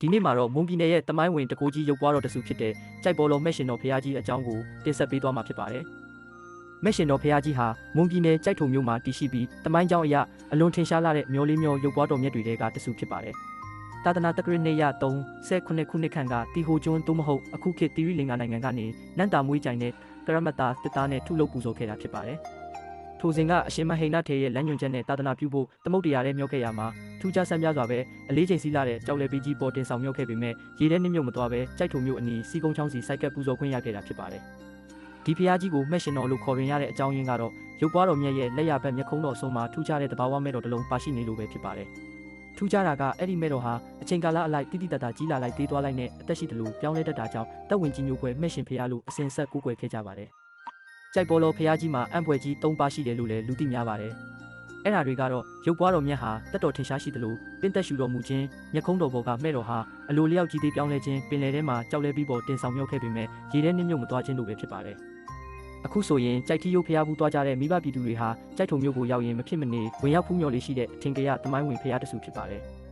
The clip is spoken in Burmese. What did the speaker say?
ဒီနေ့မှာတော့မွန်ပြည်နယ်ရဲ့တမိုင်းဝင်တကိုးကြီးရုပ်ပွားတော်တစုဖြစ်တဲ့ကြိုက်ပေါ်တော်မဲ့ရှင်တော်ဖရာကြီးအကြောင်းကိုတင်ဆက်ပေးသွားမှာဖြစ်ပါတယ်။မဲ့ရှင်တော်ဖရာကြီးဟာမွန်ပြည်နယ်ကြိုက်ထုံမြို့မှာတည်ရှိပြီးတမိုင်းကြောင်းအရအလွန်ထင်ရှားလာတဲ့မျိုးလေးမျိုးရုပ်ပွားတော်မြတ်တွေကတစုဖြစ်ပါတယ်။သာသနာတက္ကရာနှစ်ရ39ခုနှစ်ခန့်ကတီဟိုကျွန်းသို့မဟုတ်အခုခေတ်တီရီလင်္ကာနိုင်ငံကနေနန္တာမွေးကြိုင်တဲ့ကရမတာတစ်သားနဲ့ထုလုပ်ပူဇော်ခဲ့တာဖြစ်ပါတယ်။ထိုစဉ်ကအရှင်မဟိန္ဒထေရဲ့လမ်းညွှန်ချက်နဲ့သာသနာပြုဖို့သမုတ်တရားရဲ့မြောက်ခဲ့ရမှာထူးခြားဆန်းပြားစွာပဲအလေးချိန်စီးလာတဲ့ကြောက်လဲပေးကြီးပေါ်တင်ဆောင်မြောက်ခဲ့ပေမဲ့ရေထဲနှမြုပ်မသွားပဲကြိုက်ထုံမြို့အနီးစီကုန်းချောင်းစီစိုက်ကပ်ပူဇော်ခွင့်ရခဲ့တာဖြစ်ပါတယ်။ဒီဖရာကြီးကိုမဲ့ရှင်တော်လို့ခေါ်ရင်ရတဲ့အကြောင်းရင်းကတော့ရုပ်ပွားတော်မြတ်ရဲ့လက်ရဘက်မျက်ခုံးတော်အစုံမှာထူးခြားတဲ့တဘာဝမဲ့တော်တစ်လုံးပါရှိနေလို့ပဲဖြစ်ပါတယ်။ထူးခြားတာကအဲ့ဒီမဲ့တော်ဟာအချိန်ကာလအလိုက်တိတိတတ်တာကြီးလာလိုက်သေးသွားလိုက်နဲ့အသက်ရှိတယ်လို့ပြောင်းလဲတတ်တာကြောင့်တက်ဝင်ကြီးမျိုးပွဲမဲ့ရှင်ဖရာလို့အစဉ်ဆက်ကူးကွယ်ခဲ့ကြပါတယ်။ကြိုက်ပေါ်တော်ဖရာကြီးမှာအံ့ဖွယ်ကြီး၃ပါးရှိတယ်လို့လည်းလူသိများပါတယ်။အဲ့ဓာတွေကတော့ရုပ်ပွားတော်မြတ်ဟာတက်တော်ထင်ရှားရှိတယ်လို့ပင်သက်ရှူတော်မူခြင်းမျက်ခုံးတော်ပေါ်ကမဲ့တော်ဟာအလိုလျောက်ကြီးသေးပြောင်းလဲခြင်းပင်လယ်ထဲမှာကြောက်လဲပြီးပေါ်တင်ဆောင်မြောက်ခဲ့ပေမဲ့ရေထဲနှမြုပ်မသွားခြင်းလို့ပဲဖြစ်ပါတယ်။အခုဆိုရင်ကြိုက်ထီရုပ်ဖရာဘူးသွားကြတဲ့မိဘပြည်သူတွေဟာကြိုက်ထုံမျိုးကိုရောက်ရင်မဖြစ်မနေဝင်ရောက်ဖူးမြော်လေးရှိတဲ့အထင်ကရသမိုင်းဝင်ဖရာတစုဖြစ်ပါတယ်။